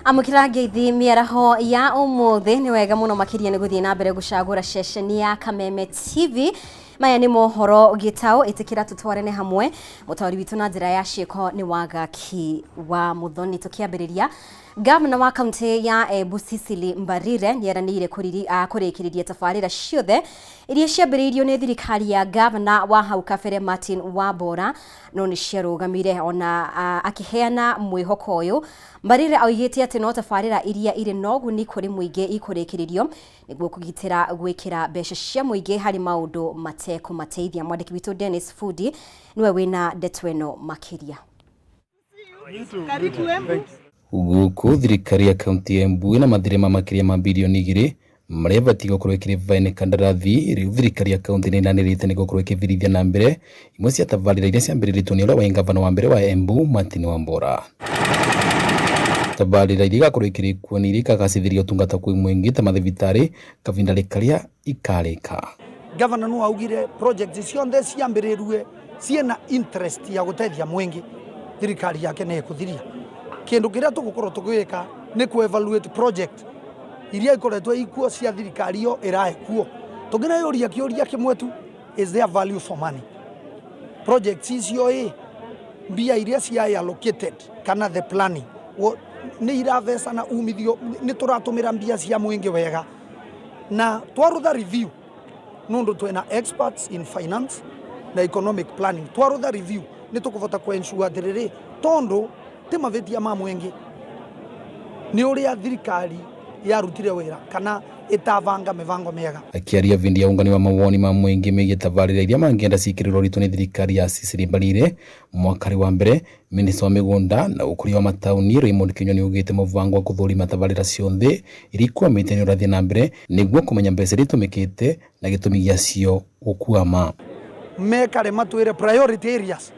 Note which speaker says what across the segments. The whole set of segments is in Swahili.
Speaker 1: Amukira ngeithi miaraho ya umuthi ni wega muno makiria ni guthie na mbere gucagura ceceni ya Kameme TV. Maya ni Mohoro Gitau itikira tutwarene hamwe mutawari witu na njira ya ciiko ni wagaki wa muthoni tukiambiriria. Governor wa kaunti ya Busisili Mbarire nieranire kurikiriria tafarira ciothe iria ciambiriirio ni thirikari ya governor wa hau kabere Martin Wambora no ni ciarugamire ona akiheana mwihoko uyu. Mbarire augite ati no tafarira iria iri noguni kuri muingi ikurikiririo niguo kugitira gwikira besha cia muingi hari maundu mateko mateithia. Mwandiki witu Dennis Fudi niwe wina ndetweno makiria.
Speaker 2: Guku thirikari ya kaunti ya Embu na mathirema makiria ma bilioni 2 maria batigo kurwekire vaine kandarathi riu thirikari ya kaunti ni nanirite ni gukorwo ikithirithia na mbere imwe cia tabarira iria ciambiriritwo ni uria wa gavana wa mbere wa Embu Martin Wambora. Tabarira iria igakorwo ikirikwo ni iria ikagacithiria utungata kwi mwingi ta mathibitari kavinda rikaria ikarika.
Speaker 3: Governor no augire projects cionthe ciambirirwe ciena interest ya gutethia mwingi thirikari yake ne kuthiria kindu kiria tugukorwo tugwika ni ku evaluate project iria ikoretwo ikuo cia thirikari yo irae kuo tugina yoria kiuria kimwe tu, is there value for money? Projects icio mbia iria cia allocated kana the planning ni iravesa na umithio ni turatumira mbia cia mwingi wega na twarutha review nundu twena experts in finance na economic planning. Twarutha review ni tukuvota ku ensure atiriri tondu timavetia ma mwingi ni uria thirikari yarutire wira kana itavanga mivango mega.
Speaker 2: Akiaria vindi ya ungani wa mawoni ma mwingi megie tabarira iria mangienda cikirirwo ritu ni thirikari ya Sisili Mbarire mwakari wa mbere, minista wa migunda na ukuri wa matauni Raymond Kinyoni ugite muvango wa kuthurima tabarira cionthe irikwa miteni urathie na mbere niguo kumenya mbeca ritumikite na gitumi giacio gukuama.
Speaker 3: Mekare matwire priority areas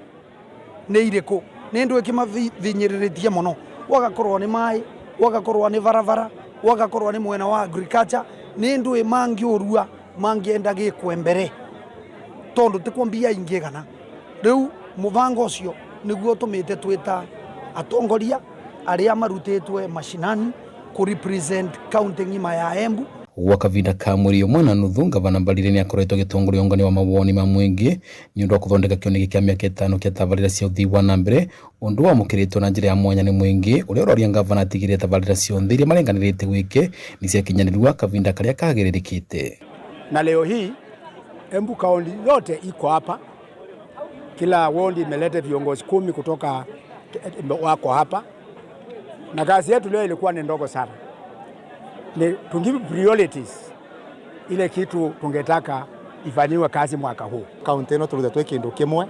Speaker 3: ni iriku ni ndu ikimavinyiritie muno wagakorwo ni mai, wagakorwo ni varavara, wagakorwo ni mwena wa agriculture ni ndu mangi urua mangienda gikwe mbere tondu tikumbia ingigana. Riu muvango ucio niguo tumite twita atongoria aria marutitwe mashinani ku represent county ngima ya Embu.
Speaker 2: Wakavinda ka mweri umwe nuthu gavana Mbarire ni akoretwo gitongoria ungani wa mawoni ma mwingi ni undu wa kuthondeka kioneki kia miaka 5 kia tabarira cia uthii wa na mbere undu wa mukiritwo na njira ya mwanya ni mwingi uria uroria gavana atigire tabarira cionthe iria marenganirite gwike ni cia kinyanirwa kavinda karia kagiririkite.
Speaker 4: Na leo hii Embu kaunti yote iko hapa, kila wodi imeleta viongozi 10 kutoka wako hapa, na kazi yetu leo ilikuwa ni ndogo sana. Ni tungive priorities ile kitu tungetaka ifanywe kazi mwaka huu.
Speaker 5: Kaunti ino turuthetwe kindu kimwe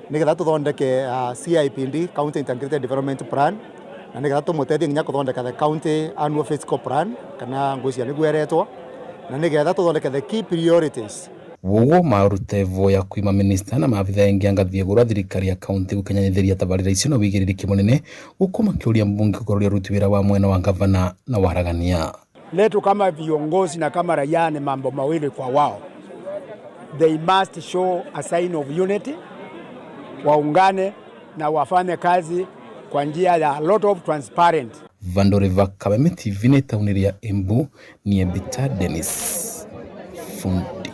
Speaker 5: nigetha tuthondeke CIPD, County Integrated Development Plan, na nigetha tumutethie nginya kuthondeka the County Annual Fiscal Plan kana ngucia niguo eretwo, na nigetha tuthondeke the key priorities.
Speaker 2: Wogo marutevo ya kuima minister na maabitha engi angathie gura thirikari ya kaunti gukenyanyithiria tabarira icio na wigiriki munene ukuma kiuria mbunge kuroria ruti wira wa mwena wa gavana na waragania.
Speaker 4: Letu kama viongozi na kama raia ni mambo mawili kwa wao. They must show a sign of unity, waungane na wafanye kazi kwa njia ya a lot of transparent.
Speaker 2: Vandoreva Kameme TV ni tauniri ya Embu ni Ebita Dennis Fundi.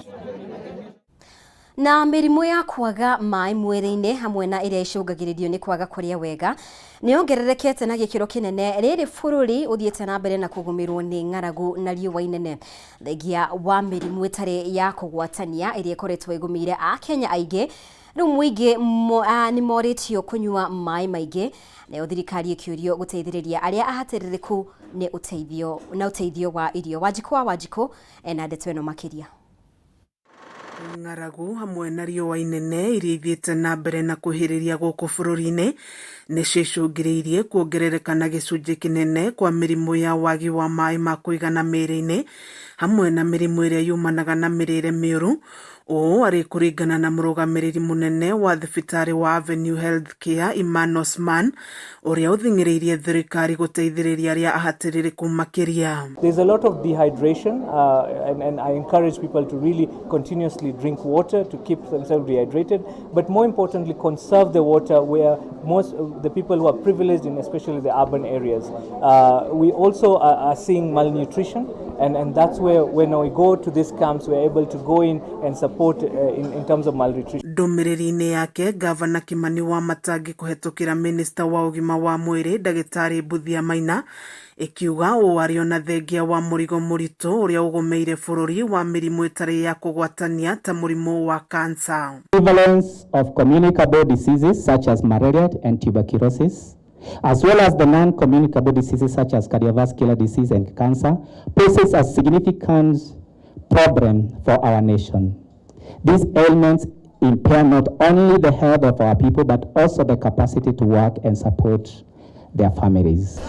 Speaker 1: Na mirimu ya kwaga mai mwiri-ini hamwe na iria icungagiririo ni kwaga kuria wega ni ongererekete na gikiro kinene riri bururi uthiete na mbere na kugumirwo ni ng'aragu na riũa inene thengia wa mirimu itari ya kugwatania iria ikoretwo igumire a Kenya aingi. Riu muingi ni moritio kunyua mai maingi na thirikari ikiurio guteithiriria aria ahatiririku ni uteithio wa irio. Wanjiko na ndetweno makiria.
Speaker 6: Ng'aragu hamwe na riũa inene iria ithiĩte na mbere na kuhĩrĩria gũkũ bũrũri-inĩ nĩ cicũngĩrĩirie kuongerereka na gĩcunjĩ kĩnene kwa mĩrimũ ya wagi wa maĩ ma kũigana mĩĩrĩ-inĩ hamwe na mĩrimũ ĩrĩa yumanaga na mĩrĩĩre mĩũru, O ari kuringana na murugamiriri munene wa thibitari wa Avenue Health Care Iman Osman uria uthingiririe thirikari guteithiriria aria ahatiririku makiria.
Speaker 7: There's a lot of dehydration and I encourage people to really continuously drink water to keep themselves dehydrated, but more importantly conserve the water where most of the people who are privileged in especially the urban areas. We also are seeing malnutrition and that's where when we go to these camps we're able to go in and support in terms of malnutrition.
Speaker 6: Ndumiriri-ini yake Gavana Kimani wa Matangi kuhetukira Minister wa ugima wa mwiri Dagitari Buthia Maina ikiuga wariona thengia wa murigo murito uria ugomeire bururi wa mirimu itari ya kugwatania ta murimu wa cancer.
Speaker 8: Prevalence of communicable diseases such as malaria and tuberculosis, as well as the non-communicable diseases such as cardiovascular disease and cancer, poses a significant problem for our nation. These ailments impair not only the health of our people but also the capacity to work and support their families.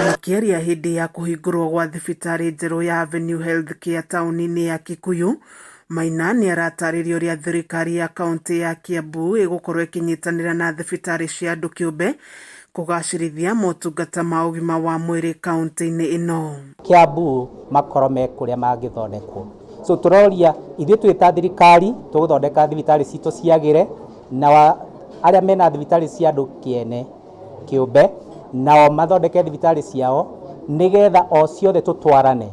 Speaker 6: Makiaria hindi ya kuhingurwo gwa thibitari njeru ya Avenue Health Care tauni-ini ya Kikuyu, Maina ni arataririo uria thirikari ya kaunti ya Kiambu igukorwo ikinyitanira na thibitari cia andu kiumbe kugacirithia motungata ma ugima wa mwiri kaunti-ini ino.
Speaker 8: Kiambu makorome kuria mangithondekwo. So turoria ithuĩ twita thirikari tuguthondeka thibitari cito ciagire na aria mena thibitari cia andu kiene kiumbe nao mathondeke thibitari ciao nigetha o ciothe tutwarane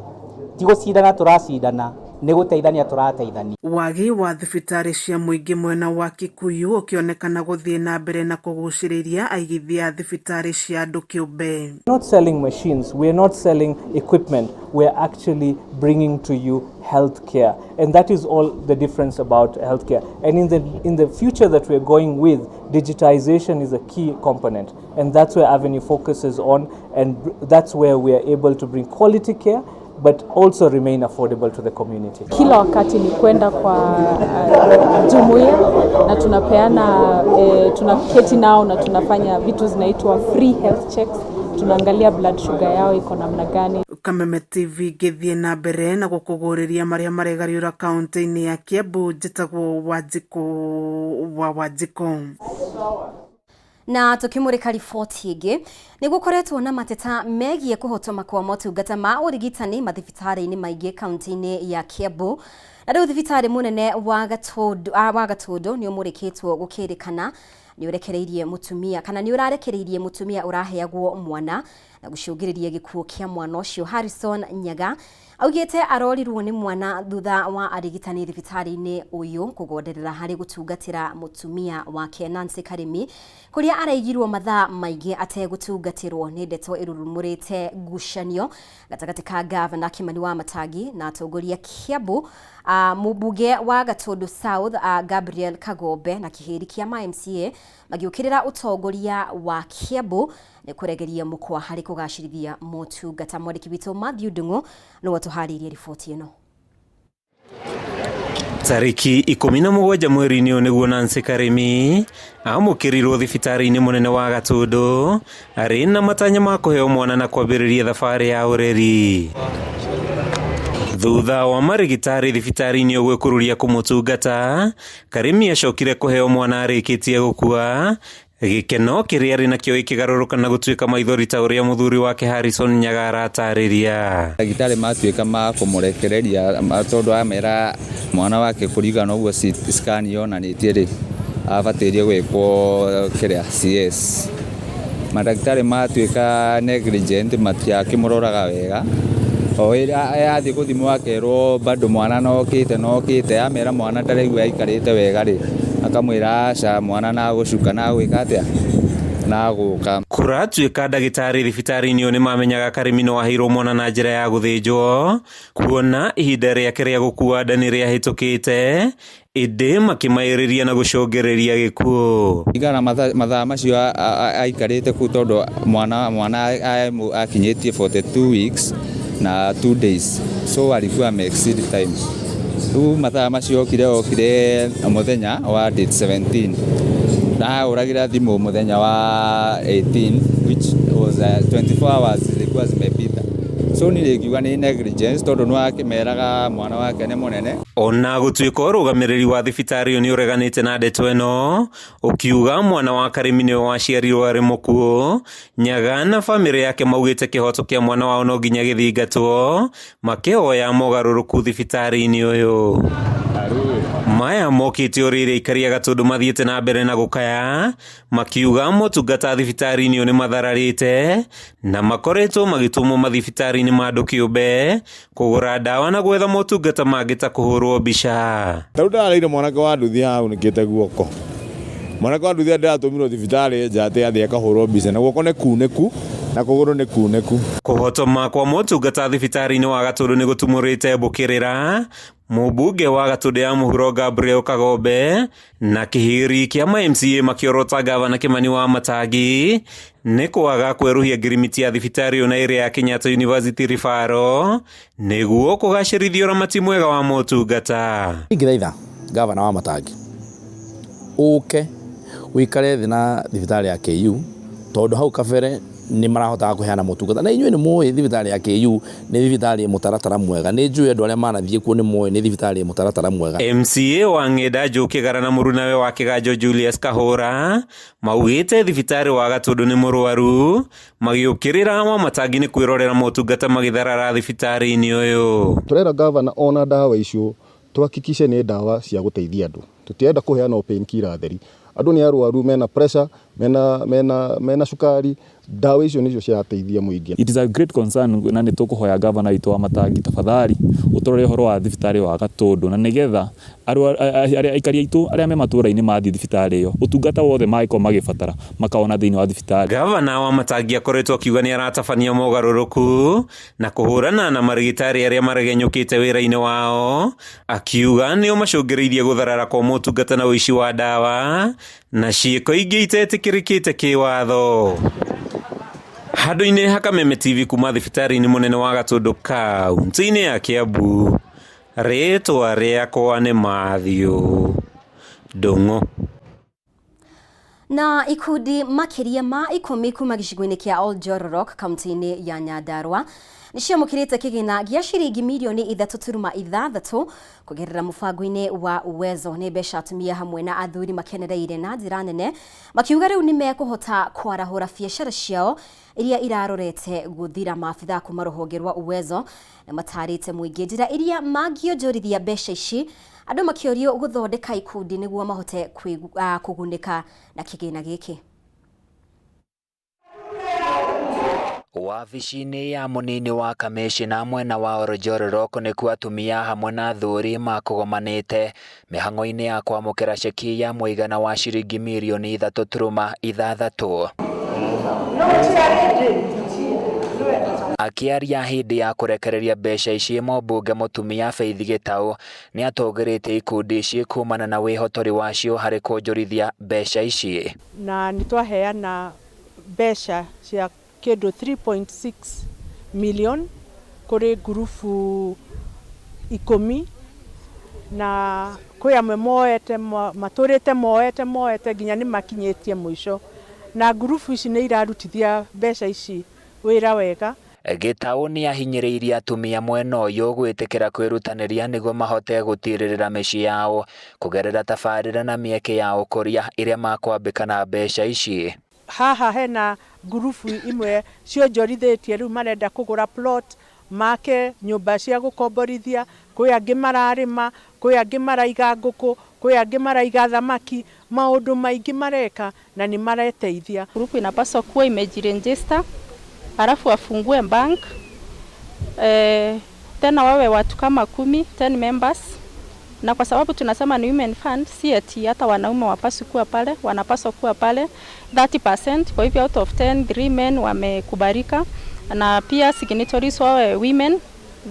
Speaker 8: tigũcindana turacindana nĩ gũteithania tũrateithania.
Speaker 6: Wagi wa thibitari cia muingi mwena wa Kikuyu ukionekana guthie na mbere na kuguciriria aigithia thibitari cia andu kiumbe.
Speaker 7: Not selling machines, we are not selling equipment, we are actually bringing to you healthcare, and that is all the difference about healthcare. And in the future that we are going with, digitization is a key component, and that's where Avenue focuses on, and that's where we are able to bring quality care but also remain affordable to the community.
Speaker 9: Kila wakati ni kwenda kwa jumuiya na tunapeana tunaketi nao na tunafanya vitu zinaitwa free health checks. Tunaangalia blood sugar yao iko namna gani.
Speaker 6: Kameme TV githie na mbere na gukuguriria maria maregariura kaunti-ini ya Kiambu njitagwo Wanjiko.
Speaker 1: Na tukimurika riboti ingi ni gukoretwo na mateta megie kuhotoma kwa motungata ma urigitani mathibitari-ini maingi kaunti-ini ya Kiambu. Na riu thibitari munene wa Gatundu ni umurikitwo gukirikana ni urekereirie mutumia kana ni urarekereirie mutumia uraheagwo mwana na gucungiriria gikuo kia mwana ucio. Harrison Nyaga augite arorirwo ni mwana thutha wa arigitani thibitari-ini uyu kugonderera hari gutungatira mutumia wake Nancy Karimi kuria araigirwo mathaa maingi ategutungatirwo ni ndeto irurumurite ngucanio gatagati ka Gavana Kimani wa Matangi na atongoria Kiambu. Mubunge wa Gatundu South Gabriel Kagombe na kihiri kia MCA magiukirira utongoria wa Kiambu ni kuregeria mukwa hari kugacirithia motungata. Mwandiki witũ Matthew Ndung'u no watuharirie riboti ino.
Speaker 10: Tariki 17 mweri-ini ũyũ nĩguo Nancy Karimi amukirirwo thibitari-ini munene wa Gatundu ari na matanya ma kuheo mwana na kwambĩrĩria thabarĩ ya ũreri. Thutha wa marigitari thibitari-ini ũgwĩkururia kumutungata, Karimi acokire kuheo mwana arĩkĩtie gũkua, gĩkeno kĩrĩa arĩ nakĩo gĩkĩgarũrũka na gũtuĩka maithori ta ũrĩa mũthuri wake Harrison Nyaga aratarĩria.
Speaker 11: Ndagĩtarĩ matuĩka ma kũmũrekereria tondũ amera mwana wake kũringana ũguo scan yonanĩtie rĩ abatĩrie gwĩkwo kĩrĩa CS. Mandagĩtarĩ matuĩka negligent matiakĩmũroraga wega. Yathi guthimwo akerwo bado mwana nokite amera mwana ndaraigua aikarite wega ri akamwira aca mwana na gucuka na gwika atia na guka.
Speaker 10: Kuratuĩka ndagĩtarĩ thibitari-ini ũyũ nĩmamenyaga Karimi no aheirwo mwana na njĩra ya gũthĩnjwo, kuona ihinda rĩake rĩa gũkua nda nĩ rĩahĩtũkĩte, ĩndĩ makĩmaĩrĩria na gũcongereria gĩkuũ.
Speaker 11: Igana mathaa macio aikarĩte kũ tondũ mwana akinyĩtie 42 weeks na 2 days, so alikuwa exceed time. Mathaa macio okire muthenya wa date 17 na uragira thimu muthenya wa 18 which was 24 hours zilikuwa zimepita, so ni rekiuga ni negligence tondu no akimeraga mwana wake ni munene.
Speaker 10: Ona gutuika urugamiriri wa thibitari ni ureganite na ndeto eno ukiuga mwana wa Karimi ni waciarirwo ari mukuo. Nyaga na family yake maugite kihoto kia mwana wao no nginya githingatwo makioya mogaruruku thibitari-ini uyu. Maya mokite urire ikaria gatundu mathiete na mbere na gukaya makiuga motungata thibitari-ini ni mathararite na makoretwo magitumwo mathibitari-ini ma andu kiumbe kugura dawa na gwetha motungata mangita kuhurwo mbica.
Speaker 12: Tau ndaraire mwanake wa nduthi hau nikite guoko. Mwanake wa nduthi ndatumirwo thibitari njate athi akahurwo mbica na guoko ni kuneku na kuguru ni kuneku.
Speaker 10: Kuhotoma kwa motungata thibitari-ini wa Gatundu ni gutumurite bukirira Mubunge wa Gatundu ya Mohoro Gabriel Kagombe na kihiri kia MCA makiorota gavana Kimani wa Matangi ni kwaga kweruhia ngirimiti ya thibitari na area ya Kenyatta University Rifaro niguo kugacirithia uramati mwega wa motungata.
Speaker 13: Ingithaitha gavana wa Matangi uke wikare thi na thibitari ya KU tondu hau kabere ni marahota kuheana motungata na inyuĩ ni muĩ thibitari ya KU ni thibitari mutaratara mwega ni njũĩ andũ arĩa manathie kuo ni muĩ ni thibitari mutaratara mwega.
Speaker 10: MCA wa Ng'enda Njũkĩgara na mũrunawe wa Kĩganjo Julius Kahũra maugĩte thibitari wa Gatundu ni mũrwaru magiũkĩrĩra wa Matangi ni kwĩrorera motungata magĩtharara thibitari-ini ũyũ.
Speaker 14: Turera gavana ona dawa icio tuhakikishe ni dawa cia guteithia andũ tutienda kuheana painkiller theri. Andũ ni arwaru mena pressure mena sukari dawa icio nicio ciateithia muingi.
Speaker 15: It is a great concern na nĩ tũkũhoya gavana witũ wa Matangi tafadhali ũtũrore ũhoro wa thibitari wa Gatundu na nĩgetha aikari aitũ arĩa me matũra-inĩ mathiĩ thibitari ĩyo ũtungata wothe mangĩkorwo magĩbatara makaona thĩinĩ wa thibitari.
Speaker 10: Gavana wa Matangi akoretwo akiuga nĩ aratabania mogarũrũku na kũhũrana na marigitari arĩa maregenyũkĩte wĩra-inĩ wao, akiuga nĩo macũngĩrĩirie gũtharara kwa motungata na ũici wa dawa na ciĩko ingĩ itetĩkĩrĩkĩte kĩwatho. Handũ-inĩ ha Kameme TV kuma thibitari-ini munene wa Gatundu kaunti-inĩ ya Kiambu, rĩtwa rĩakwa nĩ Mathiũ Ndung'u.
Speaker 1: Na ikundi makiria ma 10 kuma gĩcigo-inĩ kĩa Oljororok kaunti-inĩ ya Nyandarua niciamũkĩrĩte kĩgĩna gĩa ciringi mirioni 3.6 kũgerera mũbango-inĩ wa Uwezo. Nĩ mbeca atumia hamwe na athuri makenereire na njĩra nene makiuga rĩu nĩ mekũhota kwarahũra biacara ciao iria irarorete gũthira. Maabitha kuma rũhonge rwa Uwezo na matarĩte mũingĩ njĩra iria mangĩonjorithia mbeca ici, andũ makĩorio gũthondeka ikundi nĩguo mahote kũgunĩka na kĩgĩna gĩkĩ.
Speaker 16: Wabici-inĩ ya mũnini wa kamishina mwena wa Oljororok nĩkuo atumia hamwe na athuri makũgomanĩte mĩhang'o-inĩ ya kwamũkĩra ceki ya mũigana wa ciringi mirioni 3.6. Akiaria hĩndĩ ya kũrekereria mbeca ici, mũmbunge mũtumia Faith Gitau nĩ atũgĩrĩte ikundi ici kumana na wĩhotori wacio harĩ kwonjorithia mbeca ici.
Speaker 17: Na nĩtwaheana mbeca cia kĩndũ 3.6 million kũrĩ ngurubu 10 na kwĩ amwe moete matũrĩte moete nginya nĩ makinyĩtie mũico, na ngurubu ici nĩ irarutithia mbeca ici wĩra wega.
Speaker 16: Gitau nĩ ahinyĩrĩirie atumia mwena ũyũ gwĩtĩkĩra kwĩrutanĩria nĩguo mahote gũtirĩrĩra mĩciĩ yao kũgerera tabarĩra na mĩeke ya ũkũria iria makwambĩka na mbeca ici.
Speaker 17: Haha hena ngurubu imwe cionjorithĩtie rĩu marenda kũgũra plot make nyũmba cia gũkomborithia, kwĩ angĩ mararĩma, kwĩ angĩ maraiga ngũkũ, kwĩ angĩ maraiga thamaki, maũndũ maingĩ mareka na nĩ mareteithia.
Speaker 18: Grupu inapaswa kuwa imejiregister, halafu wafungue bank, tena wawe watu kama 10 members, na kwa sababu tunasema ni women fund, si eti hata wanaume wapaswa kuwa pale, wanapaswa kuwa pale 30%. Kwa hivyo out of 10 3 men wamekubalika, na pia signatories wawe women,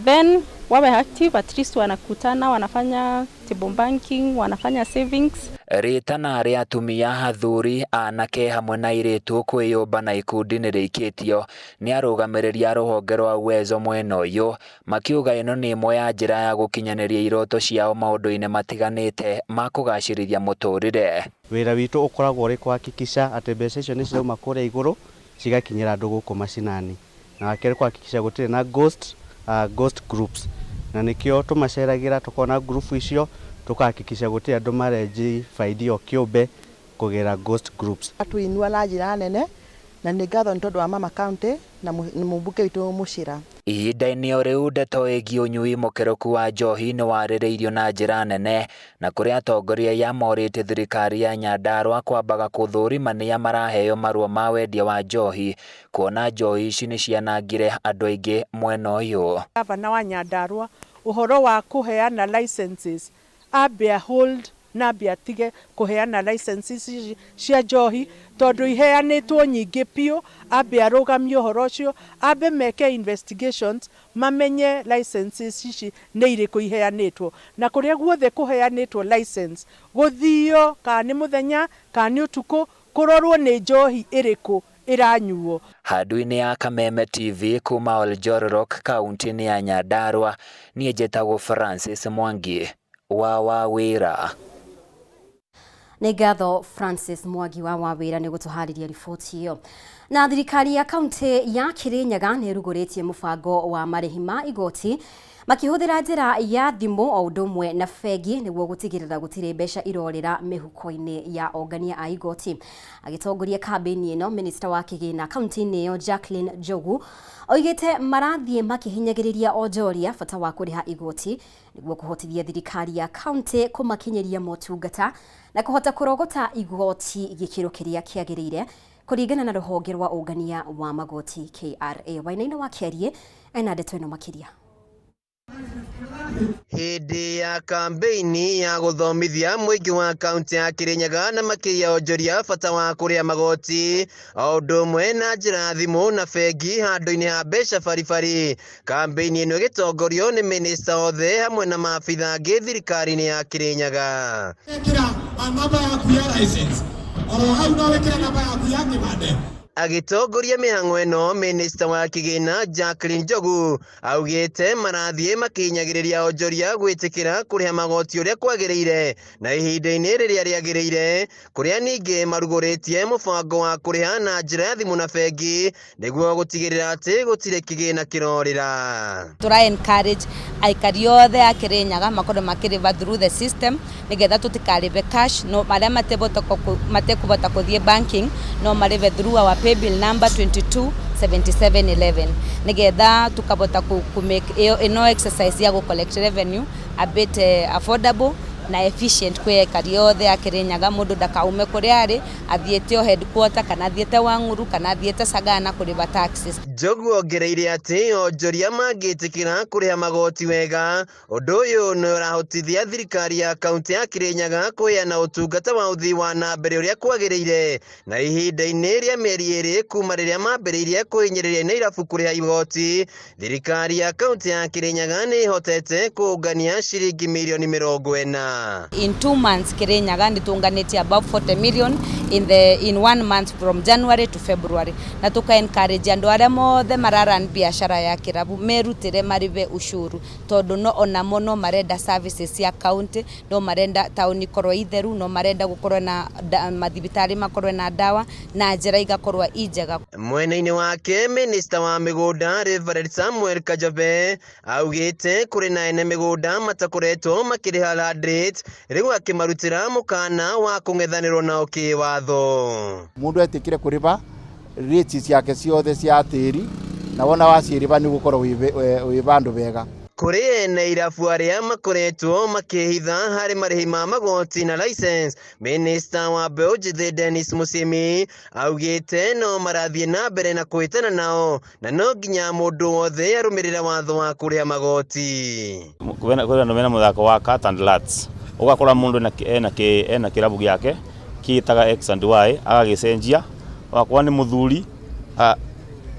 Speaker 18: then wawe active, at least wanakutana, wanafanya table banking, wanafanya savings.
Speaker 16: Ritana rĩa atumia, athuri, anake hamwe na airĩtu kwĩyũmba na ikundi nĩ rĩikĩtio nĩ arũgamĩrĩri a rũhonge rwa Uwezo mwena ũyũ, makiuga ĩno nĩ ĩmwe ya njĩra ya gũkinyanĩria iroto ciao maũndũ-inĩ matiganĩte ma kũgacĩrithia mũtũrĩre.
Speaker 19: Wĩra witũ ũkoragwo ũrĩ kuhakikisha atĩ mbeca icio nĩ cirauma kũrĩa igũrũ cigakinyĩra andũ gũkũ macinani. na kerĩ kuhakikisha gũtirĩ na ghost groups, na nikĩo tũmaceragĩra tukona group icio tukahakikisha gũtirĩ andũ marenji faidi o kĩũmbe kũgera ghost groups.
Speaker 20: Tuinua na njĩra nene na nĩ ngatho nĩ tondũ wa mama county na mũmbunge witũ Mũcira.
Speaker 16: Ihinda-inĩ o rĩu ndeto ĩgiĩ ũnyui mũkĩrũku wa njohi nĩ warĩrĩirio na njĩra nene, na kũrĩa atongoria yamorĩte thirikari ya Nyandarua kwambaga gũthũrima nĩa maraheo marũa ma wendia wa njohi, kuona njohi ici nĩ cianangire andũ aingĩ mwena ũyũ.
Speaker 17: Gavana wa Nyandarua ũhoro wa kũheana licenses ambia hold na ambia tige kũheana licenses cia njohi tondũ iheanĩtwo nyingĩ piũ, ambia arũgamie ũhoro ũcio, ambe meke investigations mamenye licenses ici nĩ irĩkũ iheanĩtwo, na kũrĩa guothe kũheanĩtwo license gũthio kana nĩ mũthenya kana nĩ ũtukũ kũrorwo nĩ njohi ĩrĩkũ iranyuo.
Speaker 16: Handũ-inĩ ya Kameme TV kuma Oljororok kaunti-inĩ ya Nyandarua, niĩ njĩtagwo Francis Mwangi wa Wawĩra.
Speaker 1: Nĩ ngatho Francis Mwangi wa Wawĩra nĩ gũtũharĩria riboti ĩyo. Na thirikari ya kaunti ya Kirinyaga nĩ ĩrugũrĩtie mũbango wa marĩhi ma igoti makĩhũthĩra njĩra ya thimũ o ũndũ ũmwe na bengi nĩguo gũtigĩrĩra gũtirĩ mbeca irorĩra mĩhuko-inĩ ya ongania a igoti. Agĩtongoria kambĩini ĩno, minista wa kĩgĩna kaunti-inĩ ĩyo Jacqueline Njogu oigĩte marathiĩ makĩhinyagĩrĩria onjoria bata wa kũrĩha igoti nĩguo kũhotithia thirikari ya kaunti kũmakinyĩria motungata na kũhota kũrogota igoti gĩkĩro kĩrĩa kĩagĩrĩire kũringana na rũhonge rwa ongania wa magoti KRA. Wainaina wa Kĩarie ena ndeto ĩno makĩria.
Speaker 21: Hĩndĩ ya kambeini ya gũthomithia mũingĩ wa kaunti ya Kirinyaga na makĩria onjoria bata wa kũrĩa magoti o ũndũ ũmwe na njĩra thimũ na bengi handũ-inĩ ha mbeca baribari. Kambeini ĩno ĩgĩtongorio nĩ minista othe hamwe na maabitha angĩ thirikari-inĩ ya Kirinyaga.
Speaker 22: Wekĩra namba yaku ya license, o hau no wekĩra namba yaku ya kĩbandĩ.
Speaker 21: Agĩtongoria mĩhang'o ĩno, minista wa kĩgĩna Jacqueline Njogu augĩte marathiĩ makĩhinyagĩrĩria onjoria gwĩtĩkĩra kũrĩha magoti ũrĩa kwagĩrĩire na ihinda-inĩ rĩrĩa rĩagĩrĩire, kũrĩa ningĩ marugũrĩtie mũbango wa kũrĩha na njĩra ya thimũ na bengi nĩguo gũtigĩrĩra atĩ gũtirĩ kĩgĩna kĩrorĩra.
Speaker 23: Tũra encourage aikari othe a Kirinyaga makorwo makĩrĩva through the system nĩgetha tũtikarĩve cash, no marĩa matekũbota kũthiĩ banking no marĩve through our paybill number 227711 nigetha tukabota ku make ino exercise ya go collect revenue a bit affordable na efficient kwa aikari othe a Kirinyaga. Mundu ndakaume kuria ari athiete o headquarter kana athiete Wang'uru kana athiete Sagana kuriva taxes.
Speaker 21: Njogu ongereire ati onjoria mangĩtĩkĩra kũrĩha magoti wega, ũndũ ũyũ nĩ ũrahotithia thirikari ya kaunti ya Kirinyaga kũheana ũtungata wa ũthii wa na mbere ũrĩa kwagĩrĩire na ihinda-inĩ rĩa mĩeri ĩrĩ kuma rĩrĩa mambĩrĩirie kũhinyĩrĩria na irabu kũrĩha igoti. Thirikari ya kaunti ya Kirinyaga nĩ ĩhotete kũũngania ciringi mirioni 40.
Speaker 23: In 2 months Kirinyaga nĩtũnganĩtie above 40 million in 1 month from January to February, na tuka encourage andũ arĩa mothe mararan biashara ya kirabu merutire marive ushuru tondu no ona mono marenda services ya county, no marenda town ikorwo itheru, no marenda gukorwo na mathibitari makorwo na dawa na njĩra igakorwo injega.
Speaker 21: Mwena-inĩ wake minista wa mĩgũnda Reverend Samuel Kajabe augĩte kũrĩ na ene mĩgũnda matakoretwo makĩrĩha land rate rĩu akĩmarutĩra mũkana wa kũng'ethanĩrwo nao kĩwatho.
Speaker 4: Mũndũ etĩkire kũrĩva rates ciake ciothe cia tĩri na wona wacirĩva nĩ gũkorwo wĩ vandũ vega.
Speaker 21: Kũrĩ ene irabu arĩa makoretwo makĩhitha harĩ marĩhi ma magoti na license, minista wa mbeũ njĩthĩ Dennis Mũcĩmi augĩte no marathiĩ na mbere na kũhĩtana nao na no nginya mũndũ wothe arũmĩrĩre watho wa kũrĩha magoti.
Speaker 24: Kwĩna mena mũthako wa cat and rats, ũgakora mũndũ ena kĩrabu gĩake kĩtaga X and Y agagĩcenjia, wakwa nĩ mũthuri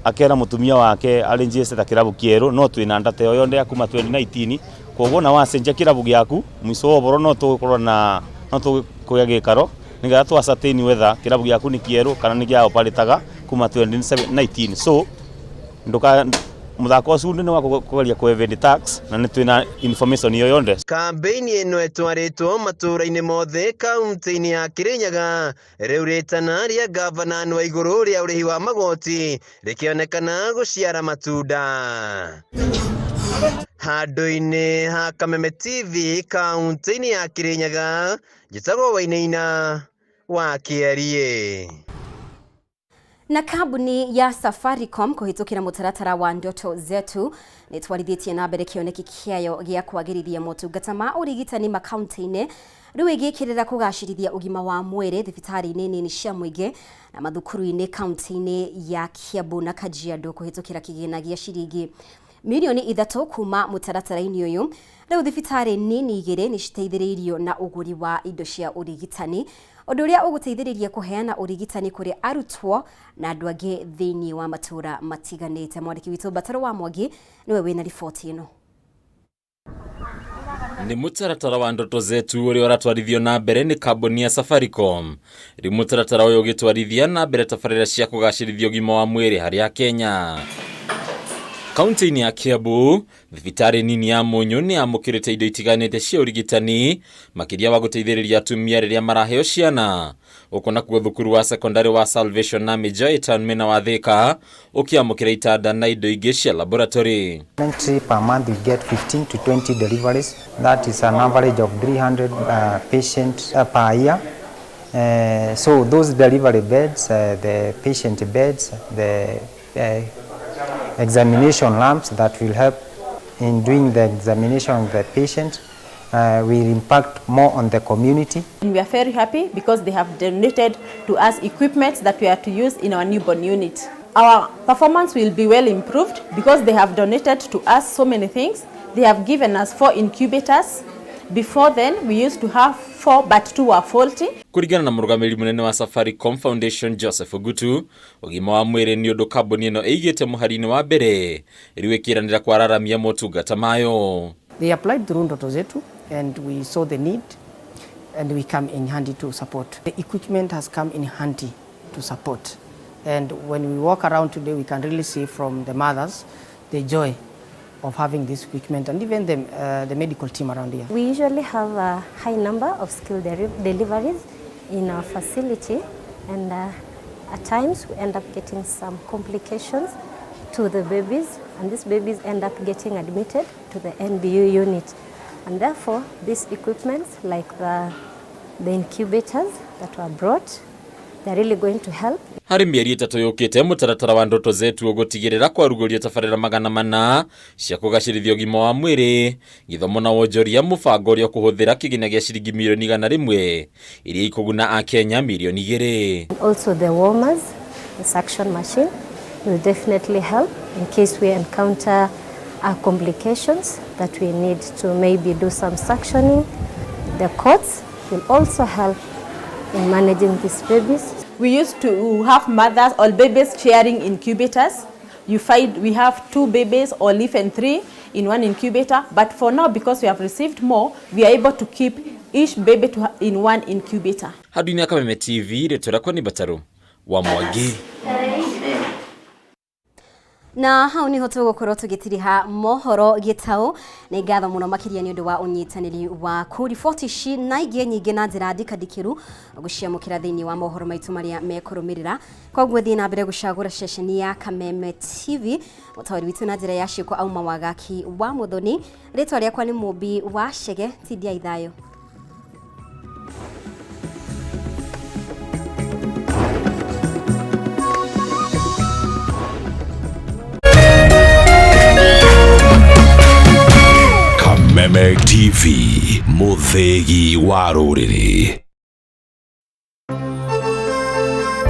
Speaker 24: akera mutumia wake arenjeste ta kirabu kieru no twina ndate yo yonde akuma 2019 koguo na wacenjia kirabu giaku mwiso oboro no tugukorwo na no tukuya gikaro niga twasatini wether kirabu giaku ni kieru kana ni gia oparitaga kuma 2019. So muthako ucio ni wa kugeria kuevend tax na ni twina information iyo yonde.
Speaker 21: Kampeini ino etwaritwo matura-ini mothe kaunti-ini ya Kirinyaga riu ritana ria gavana wa iguru ria urihi wa magoti rikionekana guciara matunda. Handu-ini ha Kameme TV kaunti-ini ya Kirinyaga Gitau Wainaina wa Kiarie.
Speaker 1: Na kambuni ya Safaricom kuhitukira mutaratara wa ndoto zetu ni twarithitie na mbere kioneki kiayo gia kwagirithia motungata ma urigitani makaunti-ini riu igikirira kugacirithia ugima wa mwiri thibitari-ini nini cia muingi na mathukuru-ini kaunti-ini ya Kiambu na Kajiado kuhitukira kigina gia ciringi milioni 3 kuma mutaratara-ini uyu. Riu thibitari nini igiri ni citeithiriirio na uguri wa indo cia urigitani undu uria uguteithiriria kuheana urigitani kuri arutwo na andu angi thiini wa matura matiganite. Mwandiki witu Bataro wa Mwangi niwe wina riboti ino.
Speaker 10: Ni mutaratara wa ndoto zetu uria uratwarithio na mbere ni kambuni ya Safaricom. Ri mutaratara uyu ugitwarithia na mbere tabarira cia kugacirithia ugima wa mwiri hari ya Kenya. Kaunti-ini ya Kiambu, thibitari nini ya Munyu ni amukirite indo itiganite cia urigitani makiria wa guteithiriria atumia riria maraheo ciana. Ukona kuo thukuru wa secondary wa Salvation na Major Town mena wa Thika ukiamukira itanda na indo ingi cia laboratory.
Speaker 2: Per month we get 15 to 20 deliveries. That is an average of 300 patients per year. So those delivery beds, the patient beds, the examination lamps that will help in doing the examination of the patient will impact more on the community.
Speaker 3: We are very happy because they have donated to us equipment that we are to use in our newborn unit. Our performance will be well improved because they have donated to us so many things. They have given us 4 incubators. Before then, we used to have 4, but 2 were faulty.
Speaker 10: Kurigana na murugamiri munene wa Safaricom Foundation Joseph Ogutu, ugima wa mwiri ni undu kambuni ino igite muharini wa mbere iriwikiranira kwararamia motungata mayo.
Speaker 5: They applied through ndoto zetu and we saw the need and we come in handy to support. The equipment has come in handy to support. And when we walk around today, we can really see from the mothers the joy of having this equipment and even the medical team around here.
Speaker 8: We usually have a high number of skilled deliveries in our facility, and at times we end up getting some complications to the babies, and these babies end up getting admitted to the NBU unit. And therefore, these equipments like the incubators that were brought, they're really going to help.
Speaker 10: Hari mieri 3 yukite mutaratara wa ndoto zetu ugutigirira kwaruguria tabarira magana mana cia kugacirithia ugima wa mwiri githomo na wonjoria mubango uria kuhuthira kigina gia ciringi milioni 100 iria ikuguna a Kenya milioni 2.
Speaker 8: Also the warmers, the suction machine will definitely help in case we encounter complications that we need to maybe do some suctioning. The cots will also help in managing these babies.
Speaker 3: We used to have mothers or babies sharing incubators. You find we have 2 babies or even 3 in one incubator, but for now, because we have received more, we are able to keep each baby in one incubator.
Speaker 10: Haduni ya Kameme TV retora kwa ni Bataro wa Mwangi.
Speaker 1: Na hau niho tugukorwo tugitiriha Mohoro Gitau na ngatho muno makiria ni undu wa unyitaniri wa kuriboti ici na ingi nyingi na njira ndikadikiru guciamukira thiini wa mohoro maitu maria mekurumirira koguo thii na mbere gucagura ceceni ya Kameme TV mutawari witu na njira ya ciiko auma wagaki wa muthoni ritwa riakwa ni Mumbi wa Chege tidia ithayo.
Speaker 25: Kameme TV, muthegi wa ruriri.